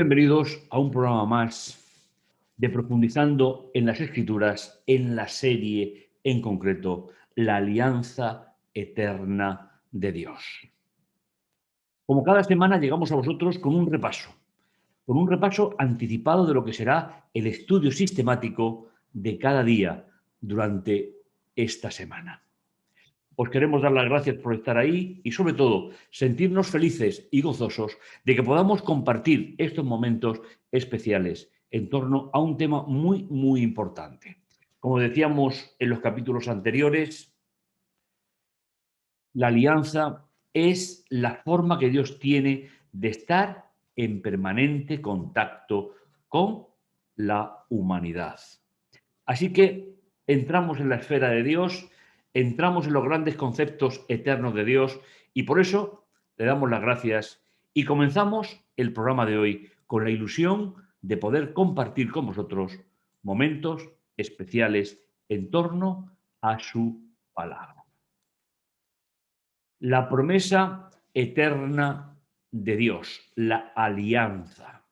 bienvenidos a un programa más de Profundizando en las Escrituras, en la serie en concreto, la Alianza Eterna de Dios. Como cada semana llegamos a vosotros con un repaso anticipado de lo que será el estudio sistemático de cada día durante esta semana. Os queremos dar las gracias por estar ahí y, sobre todo, sentirnos felices y gozosos de que podamos compartir estos momentos especiales en torno a un tema muy, muy importante. Como decíamos en los capítulos anteriores, la alianza es la forma que Dios tiene de estar en permanente contacto con la humanidad. Así que entramos en la esfera de Dios, entramos en los grandes conceptos eternos de Dios y por eso le damos las gracias y comenzamos el programa de hoy con la ilusión de poder compartir con vosotros momentos especiales en torno a su palabra. La promesa eterna de Dios, la alianza.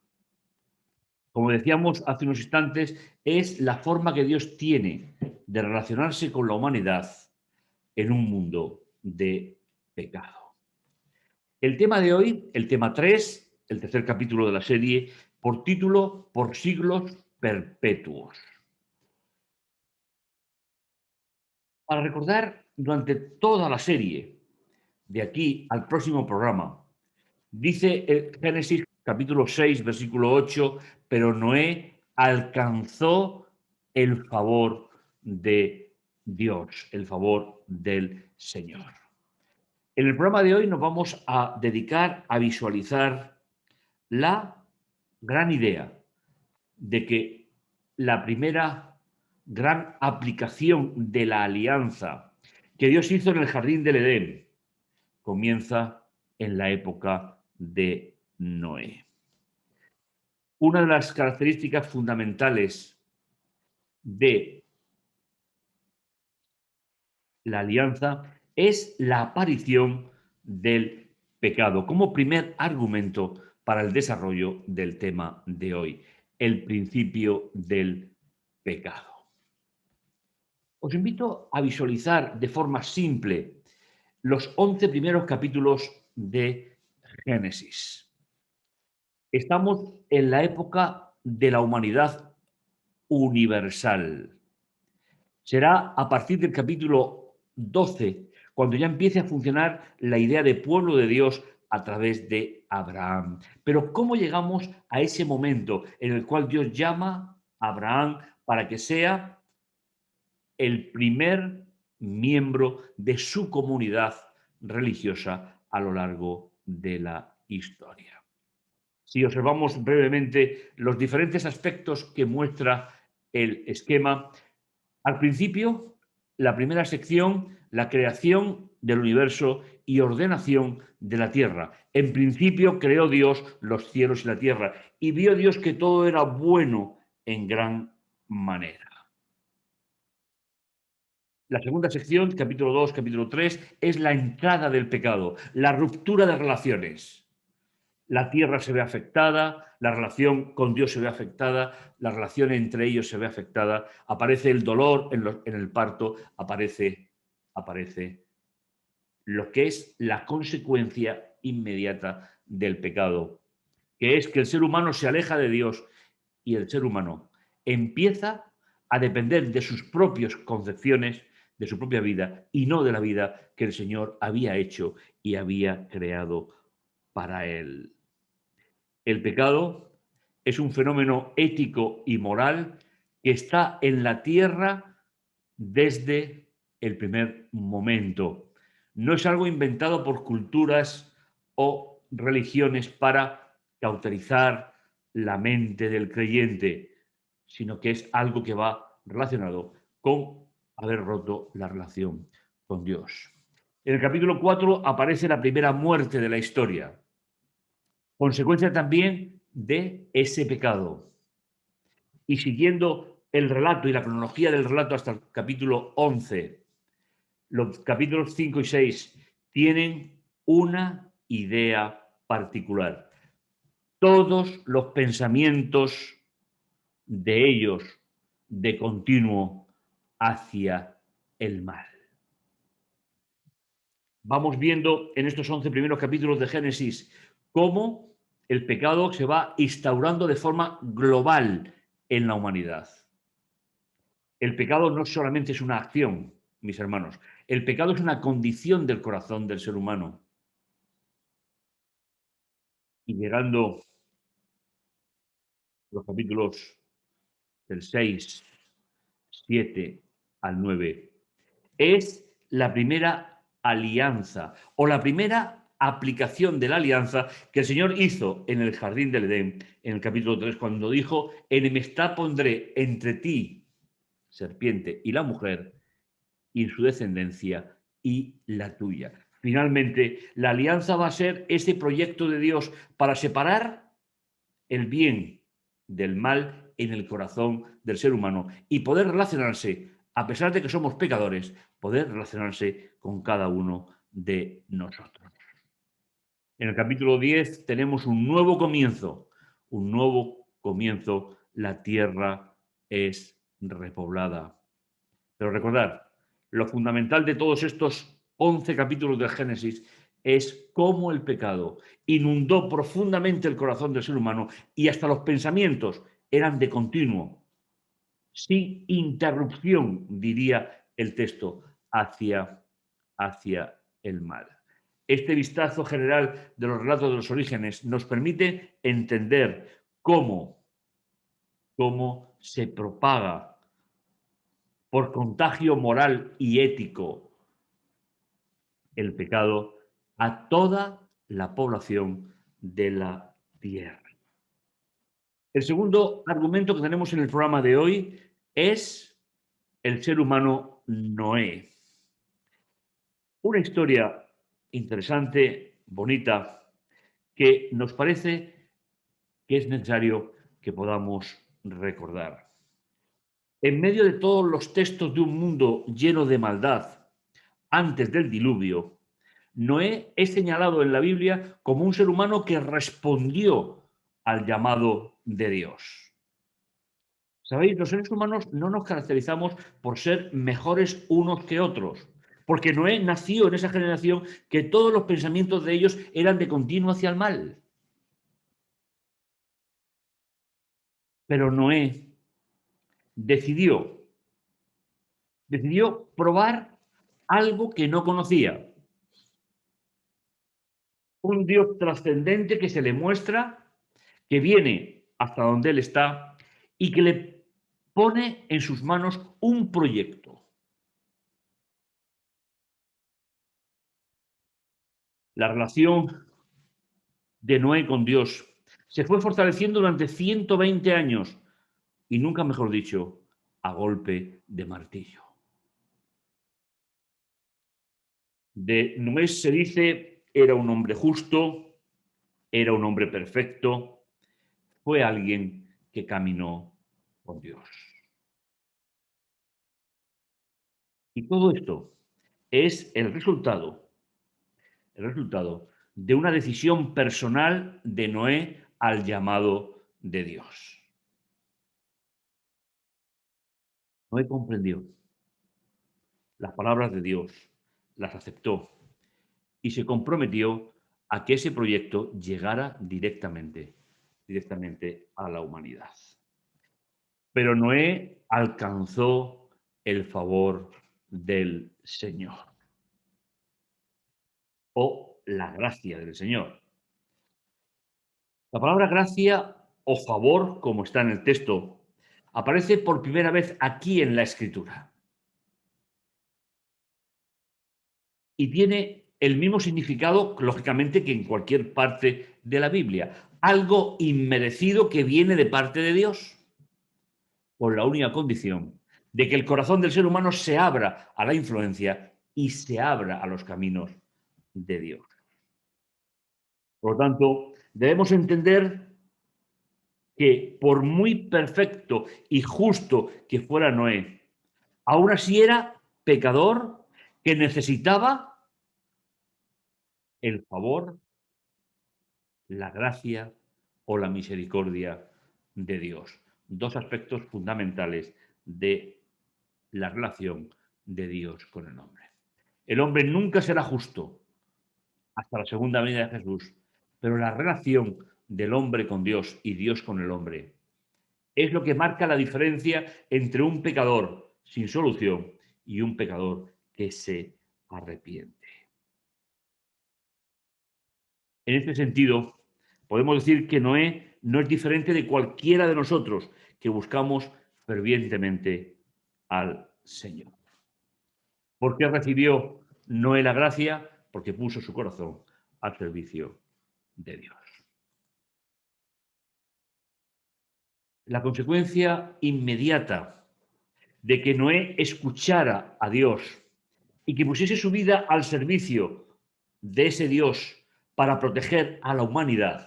Como decíamos hace unos instantes, es la forma que Dios tiene de relacionarse con la humanidad en un mundo de pecado. El tema de hoy, el tema 3, el tercer capítulo de la serie, por título Por siglos perpetuos. Para recordar durante toda la serie, de aquí al próximo programa, dice el Génesis capítulo 6, versículo 8, pero Noé alcanzó el favor de Dios, el favor del Señor. En el programa de hoy nos vamos a dedicar a visualizar la gran idea de que la primera gran aplicación de la alianza que Dios hizo en el jardín del Edén comienza en la época de Noé. Una de las características fundamentales de la alianza es la aparición del pecado como primer argumento para el desarrollo del tema de hoy, el principio del pecado. Os invito a visualizar de forma simple los 11 primeros capítulos de Génesis. Estamos en la época de la humanidad universal. Será a partir del capítulo 12 cuando ya empiece a funcionar la idea de pueblo de Dios a través de Abraham. Pero ¿cómo llegamos a ese momento en el cual Dios llama a Abraham para que sea el primer miembro de su comunidad religiosa a lo largo de la historia? Si observamos brevemente los diferentes aspectos que muestra el esquema, al principio, la primera sección, la creación del universo y ordenación de la tierra. En principio creó Dios los cielos y la tierra y vio Dios que todo era bueno en gran manera. La segunda sección, capítulo 2, capítulo 3, es la entrada del pecado, la ruptura de relaciones. La tierra se ve afectada, la relación con Dios se ve afectada, la relación entre ellos se ve afectada, aparece el dolor en el parto, aparece lo que es la consecuencia inmediata del pecado, que es que el ser humano se aleja de Dios y el ser humano empieza a depender de sus propias concepciones, de su propia vida y no de la vida que el Señor había hecho y había creado para él. El pecado es un fenómeno ético y moral que está en la tierra desde el primer momento. No es algo inventado por culturas o religiones para cauterizar la mente del creyente, sino que es algo que va relacionado con haber roto la relación con Dios. En el capítulo 4 aparece la primera muerte de la historia, consecuencia también de ese pecado. Y siguiendo el relato y la cronología del relato hasta el capítulo 11, los capítulos 5 y 6 tienen una idea particular. todos los pensamientos de ellos de continuo hacia el mal. Vamos viendo en estos 11 primeros capítulos de Génesis cómo el pecado se va instaurando de forma global en la humanidad. El pecado no solamente es una acción, mis hermanos, el pecado es una condición del corazón del ser humano. Y llegando los capítulos del 6, 7 al 9, es la primera alianza o la primera aplicación de la alianza que el Señor hizo en el jardín del Edén, en el capítulo 3, cuando dijo: enemistad pondré entre ti, serpiente, y la mujer, y su descendencia y la tuya. Finalmente, la alianza va a ser ese proyecto de Dios para separar el bien del mal en el corazón del ser humano y poder relacionarse, a pesar de que somos pecadores, poder relacionarse con cada uno de nosotros. En el capítulo 10 tenemos un nuevo comienzo, un nuevo comienzo. La tierra es repoblada. Pero recordad, lo fundamental de todos estos 11 capítulos del Génesis es cómo el pecado inundó profundamente el corazón del ser humano y hasta los pensamientos eran de continuo, sin interrupción, diría el texto, hacia el mal. Este vistazo general de los relatos de los orígenes nos permite entender cómo se propaga por contagio moral y ético el pecado a toda la población de la tierra. El segundo argumento que tenemos en el programa de hoy es el ser humano Noé. Una historia interesante, bonita, que nos parece que es necesario que podamos recordar. En medio de todos los textos de un mundo lleno de maldad, antes del diluvio, Noé es señalado en la Biblia como un ser humano que respondió al llamado de Dios. ¿Sabéis? Los seres humanos no nos caracterizamos por ser mejores unos que otros, porque Noé nació en esa generación que todos los pensamientos de ellos eran de continuo hacia el mal. Pero Noé decidió, decidió probar algo que no conocía. Un Dios trascendente que se le muestra, que viene hasta donde él está y que le pone en sus manos un proyecto. La relación de Noé con Dios se fue fortaleciendo durante 120 años y nunca mejor dicho, a golpe de martillo. De Noé se dice, era un hombre justo, era un hombre perfecto, fue alguien que caminó con Dios. Y todo esto es el resultado de una decisión personal de Noé al llamado de Dios. Noé comprendió las palabras de Dios, las aceptó y se comprometió a que ese proyecto llegara directamente a la humanidad. Pero Noé alcanzó el favor del Señor o la gracia del Señor. La palabra gracia o favor, como está en el texto, aparece por primera vez aquí en la Escritura. Y tiene el mismo significado, lógicamente, que en cualquier parte de la Biblia. Algo inmerecido que viene de parte de Dios, con la única condición de que el corazón del ser humano se abra a la influencia y se abra a los caminos de Dios. Por lo tanto, debemos entender que por muy perfecto y justo que fuera Noé, aún así era pecador que necesitaba el favor, la gracia o la misericordia de Dios. Dos aspectos fundamentales de la relación de Dios con el hombre. El hombre nunca será justo hasta la segunda venida de Jesús, pero la relación del hombre con Dios y Dios con el hombre es lo que marca la diferencia entre un pecador sin solución y un pecador que se arrepiente. En este sentido, podemos decir que Noé no es diferente de cualquiera de nosotros que buscamos fervientemente al Señor. ¿Por qué recibió Noé la gracia? Porque puso su corazón al servicio de Dios. La consecuencia inmediata de que Noé escuchara a Dios y que pusiese su vida al servicio de ese Dios para proteger a la humanidad.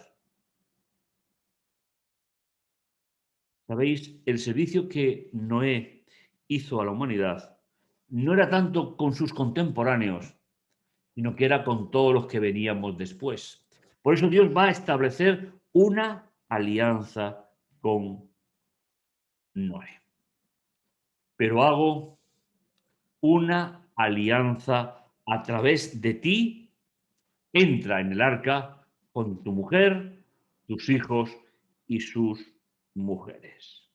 ¿Sabéis? El servicio que Noé hizo a la humanidad no era tanto con sus contemporáneos, sino que era con todos los que veníamos después. Por eso Dios va a establecer una alianza con Noé. Pero hago una alianza a través de ti. Entra en el arca con tu mujer, tus hijos y sus mujeres.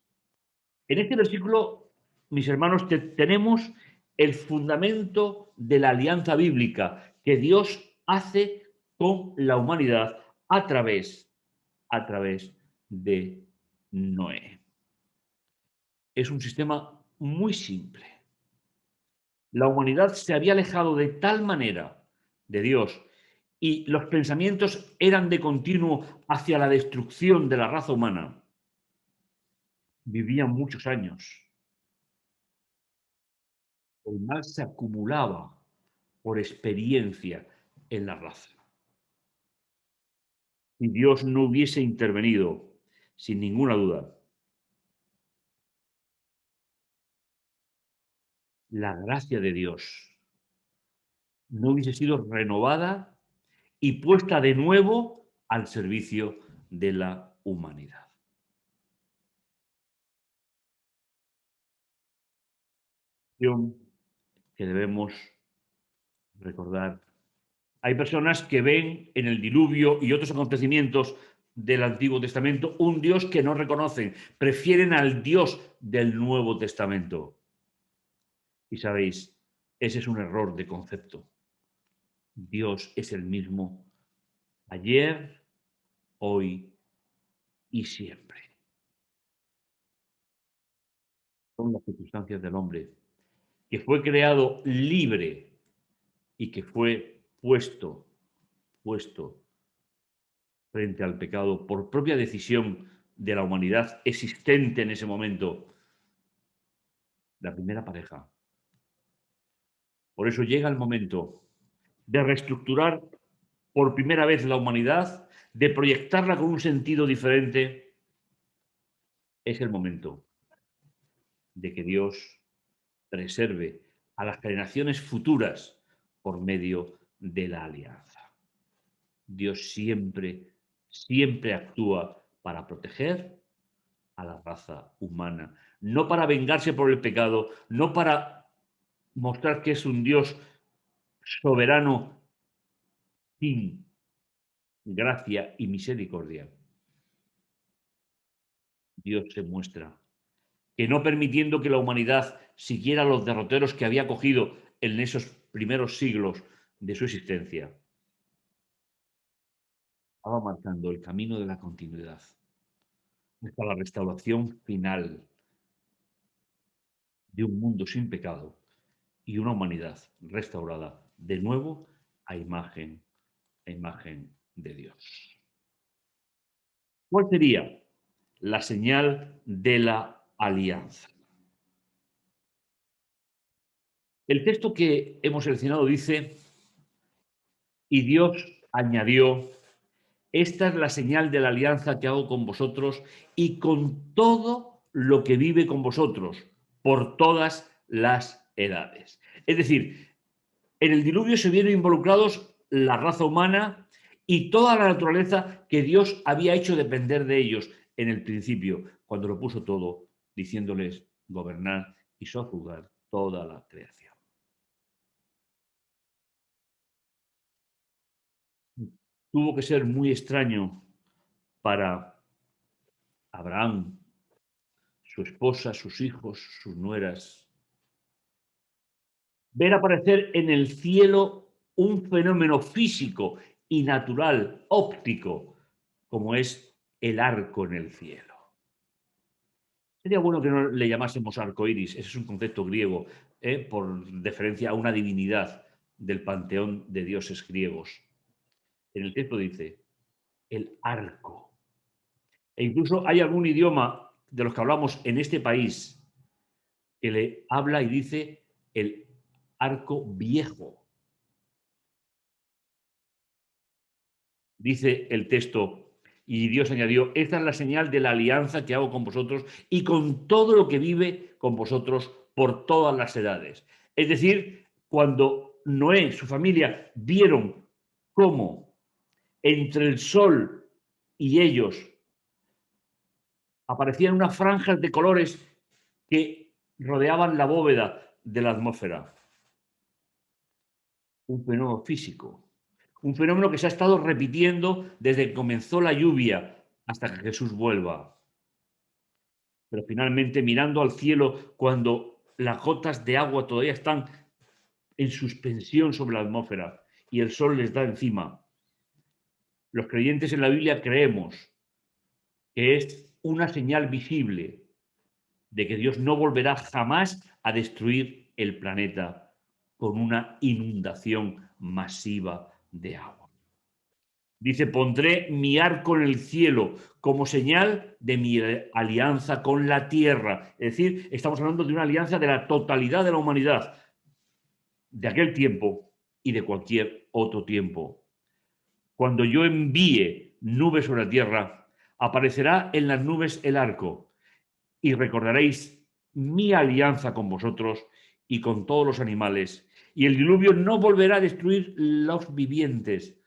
En este versículo, mis hermanos, tenemos el fundamento de la alianza bíblica que Dios hace con la humanidad a través de Noé. Es un sistema muy simple. La humanidad se había alejado de tal manera de Dios y los pensamientos eran de continuo hacia la destrucción de la raza humana. Vivían muchos años. El mal se acumulaba por experiencia en la raza. Si Dios no hubiese intervenido, sin ninguna duda, la gracia de Dios no hubiese sido renovada y puesta de nuevo al servicio de la humanidad. Que debemos recordar. Hay personas que ven en el diluvio y otros acontecimientos del Antiguo Testamento un Dios que no reconocen, prefieren al Dios del Nuevo Testamento. Y sabéis, ese es un error de concepto. Dios es el mismo ayer, hoy y siempre. Son las circunstancias del hombre, que fue creado libre y que fue puesto frente al pecado por propia decisión de la humanidad existente en ese momento, la primera pareja. Por eso llega el momento de reestructurar por primera vez la humanidad, de proyectarla con un sentido diferente. Es el momento de que Dios preserve a las generaciones futuras por medio de la alianza. Dios siempre actúa para proteger a la raza humana, no para vengarse por el pecado, no para mostrar que es un Dios soberano sin gracia y misericordia. Dios se muestra que no permitiendo que la humanidad siguiera los derroteros que había cogido en esos primeros siglos de su existencia, estaba marcando el camino de la continuidad hasta la restauración final de un mundo sin pecado y una humanidad restaurada de nuevo a imagen de Dios. ¿Cuál sería la señal de la alianza? El texto que hemos seleccionado dice, y Dios añadió, esta es la señal de la alianza que hago con vosotros y con todo lo que vive con vosotros por todas las edades. Es decir, en el diluvio se vieron involucrados la raza humana y toda la naturaleza que Dios había hecho depender de ellos en el principio, cuando lo puso todo, diciéndoles gobernar y sojuzgar toda la creación. Tuvo que ser muy extraño para Abraham, su esposa, sus hijos, sus nueras, ver aparecer en el cielo un fenómeno físico y natural, óptico, como es el arco en el cielo. Sería bueno que no le llamásemos arco iris, ese es un concepto griego, por deferencia a una divinidad del panteón de dioses griegos. En el texto dice el arco. E incluso hay algún idioma de los que hablamos en este país que le habla y dice el arco viejo. Dice el texto, y Dios añadió, esta es la señal de la alianza que hago con vosotros y con todo lo que vive con vosotros por todas las edades. Es decir, cuando Noé y su familia vieron cómo entre el sol y ellos aparecían unas franjas de colores que rodeaban la bóveda de la atmósfera. Un fenómeno físico, un fenómeno que se ha estado repitiendo desde que comenzó la lluvia hasta que Jesús vuelva. Pero finalmente, mirando al cielo, cuando las gotas de agua todavía están en suspensión sobre la atmósfera y el sol les da encima, los creyentes en la Biblia creemos que es una señal visible de que Dios no volverá jamás a destruir el planeta con una inundación masiva de agua. Dice, pondré mi arco en el cielo como señal de mi alianza con la tierra. Es decir, estamos hablando de una alianza de la totalidad de la humanidad, de aquel tiempo y de cualquier otro tiempo. Cuando yo envíe nubes sobre la tierra, aparecerá en las nubes el arco y recordaréis mi alianza con vosotros y con todos los animales. Y el diluvio no volverá a destruir los vivientes.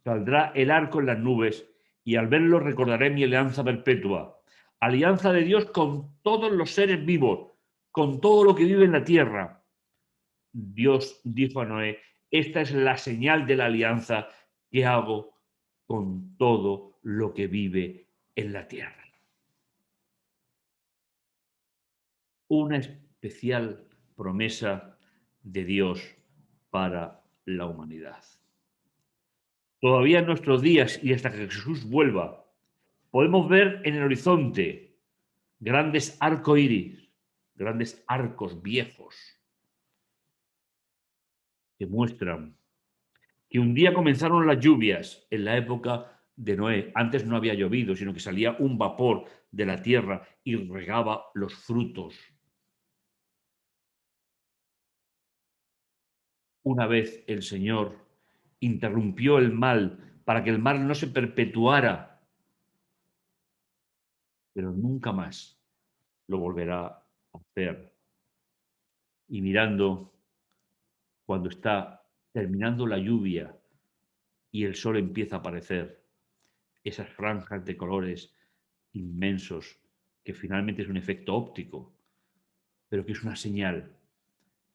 Saldrá el arco en las nubes y al verlo recordaré mi alianza perpetua. Alianza de Dios con todos los seres vivos, con todo lo que vive en la tierra. Dios dijo a Noé, esta es la señal de la alianza que hago con todo lo que vive en la tierra. Una especial promesa de Dios para la humanidad. Todavía en nuestros días y hasta que Jesús vuelva, podemos ver en el horizonte grandes arcoíris, grandes arcos viejos que muestran que un día comenzaron las lluvias en la época de Noé. Antes no había llovido, sino que salía un vapor de la tierra y regaba los frutos. Una vez el Señor interrumpió el mal para que el mal no se perpetuara, pero nunca más lo volverá a hacer. Y mirando cuando está terminando la lluvia y el sol empieza a aparecer, esas franjas de colores inmensos, que finalmente es un efecto óptico, pero que es una señal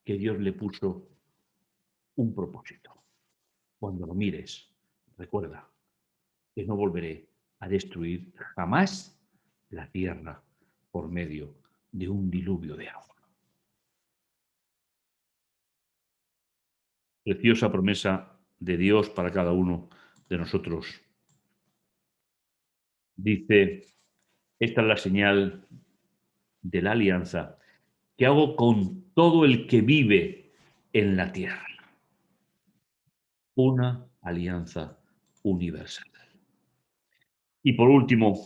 que Dios le puso un propósito. Cuando lo mires, recuerda que no volveré a destruir jamás la tierra por medio de un diluvio de agua. Preciosa promesa de Dios para cada uno de nosotros. Dice, esta es la señal de la alianza que hago con todo el que vive en la tierra. Una alianza universal. Y por último,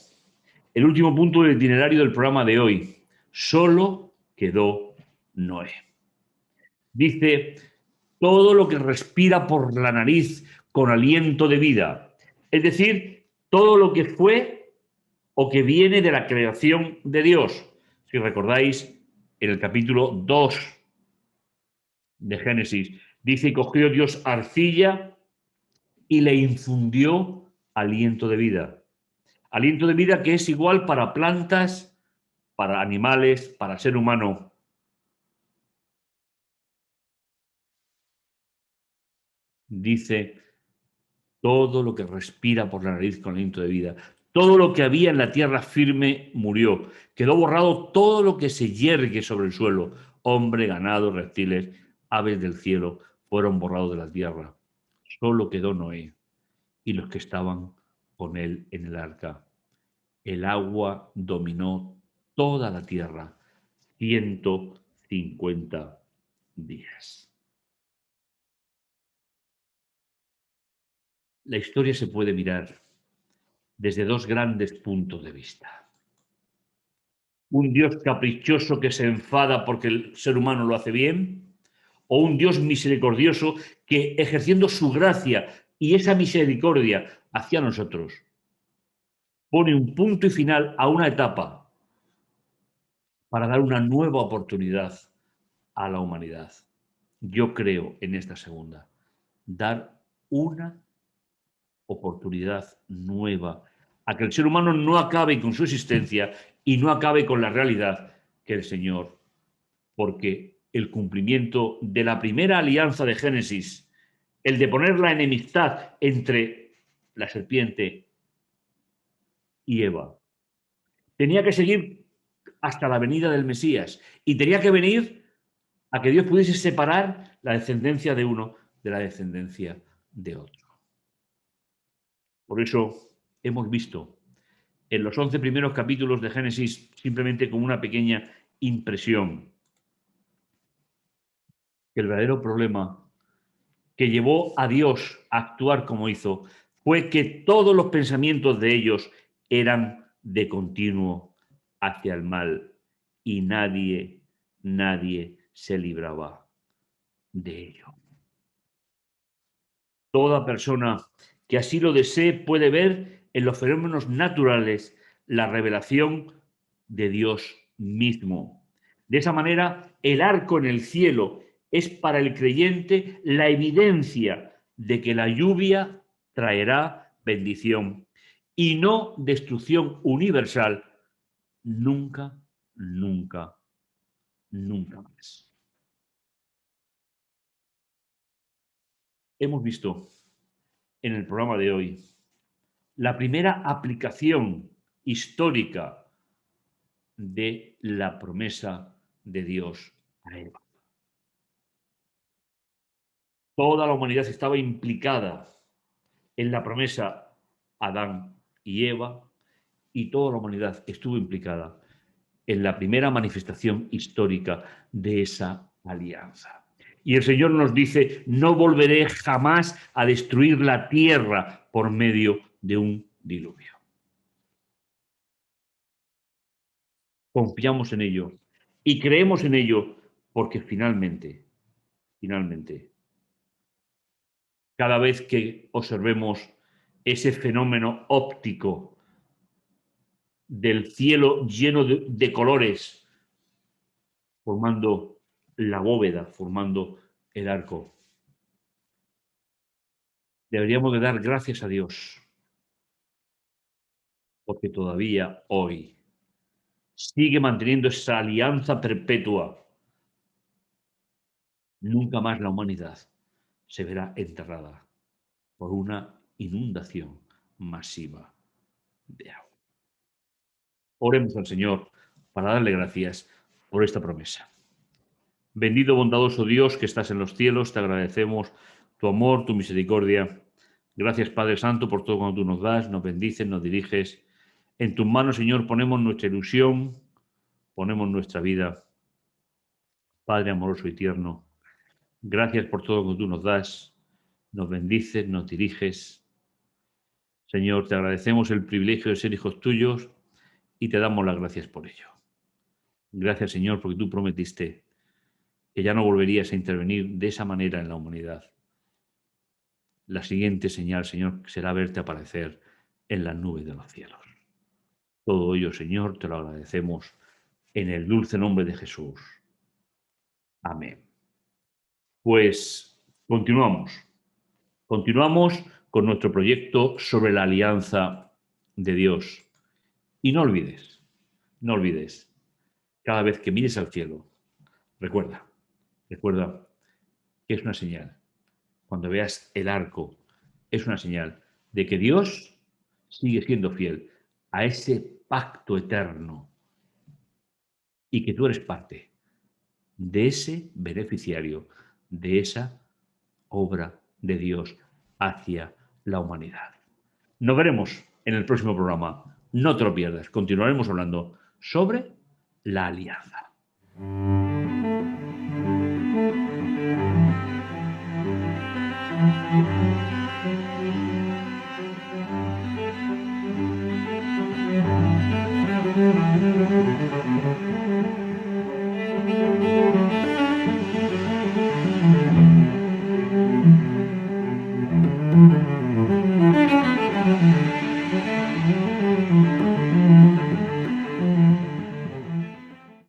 el último punto del itinerario del programa de hoy. Solo quedó Noé. Dice, todo lo que respira por la nariz con aliento de vida. Es decir, todo lo que fue o que viene de la creación de Dios. Si recordáis, en el capítulo 2 de Génesis, dice, y cogió Dios arcilla y le infundió aliento de vida. Aliento de vida que es igual para plantas, para animales, para ser humano. Dice, todo lo que respira por la nariz con aliento de vida. Todo lo que había en la tierra firme murió. Quedó borrado todo lo que se yergue sobre el suelo. Hombre, ganado, reptiles, aves del cielo fueron borrados de la tierra. Solo quedó Noé y los que estaban con él en el arca. El agua dominó toda la tierra 150 días. La historia se puede mirar desde dos grandes puntos de vista. Un Dios caprichoso que se enfada porque el ser humano lo hace bien, o un Dios misericordioso que, ejerciendo su gracia y esa misericordia hacia nosotros, pone un punto y final a una etapa para dar una nueva oportunidad a la humanidad. Yo creo en esta segunda, dar una oportunidad nueva a que el ser humano no acabe con su existencia y no acabe con la realidad que el Señor, porque el cumplimiento de la primera alianza de Génesis, el de poner la enemistad entre la serpiente y Eva, tenía que seguir hasta la venida del Mesías y tenía que venir a que Dios pudiese separar la descendencia de uno de la descendencia de otro. Por eso hemos visto en los 11 primeros capítulos de Génesis, simplemente como una pequeña impresión, que el verdadero problema que llevó a Dios a actuar como hizo fue que todos los pensamientos de ellos eran de continuo hacia el mal y nadie se libraba de ello. Toda persona que así lo desee puede ver en los fenómenos naturales la revelación de Dios mismo. De esa manera, el arco en el cielo es para el creyente la evidencia de que la lluvia traerá bendición y no destrucción universal nunca, nunca, nunca más. Hemos visto en el programa de hoy la primera aplicación histórica de la promesa de Dios a Eva. Toda la humanidad estaba implicada en la promesa Adán y Eva, y toda la humanidad estuvo implicada en la primera manifestación histórica de esa alianza. Y el Señor nos dice, no volveré jamás a destruir la tierra por medio de un diluvio. Confiamos en ello y creemos en ello porque finalmente, cada vez que observemos ese fenómeno óptico del cielo lleno de colores, formando la bóveda, formando el arco, deberíamos de dar gracias a Dios, porque todavía hoy sigue manteniendo esa alianza perpetua. Nunca más la humanidad se verá enterrada por una inundación masiva de agua. Oremos al Señor para darle gracias por esta promesa. Bendito, bondadoso Dios que estás en los cielos, te agradecemos tu amor, tu misericordia. Gracias, Padre Santo, por todo cuando tú nos das, nos bendices, nos diriges. En tus manos, Señor, ponemos nuestra ilusión, ponemos nuestra vida. Padre amoroso y tierno, gracias por todo cuando tú nos das, nos bendices, nos diriges. Señor, te agradecemos el privilegio de ser hijos tuyos y te damos las gracias por ello. Gracias, Señor, porque tú prometiste que ya no volverías a intervenir de esa manera en la humanidad. La siguiente señal, Señor, será verte aparecer en las nubes de los cielos. Todo ello, Señor, te lo agradecemos en el dulce nombre de Jesús. Amén. Pues continuamos con nuestro proyecto sobre la alianza de Dios. Y no olvides, cada vez que mires al cielo, recuerda que es una señal. Cuando veas el arco, es una señal de que Dios sigue siendo fiel a ese pacto eterno y que tú eres parte de ese beneficiario, de esa obra de Dios hacia la humanidad. Nos veremos en el próximo programa. No te lo pierdas. Continuaremos hablando sobre la alianza.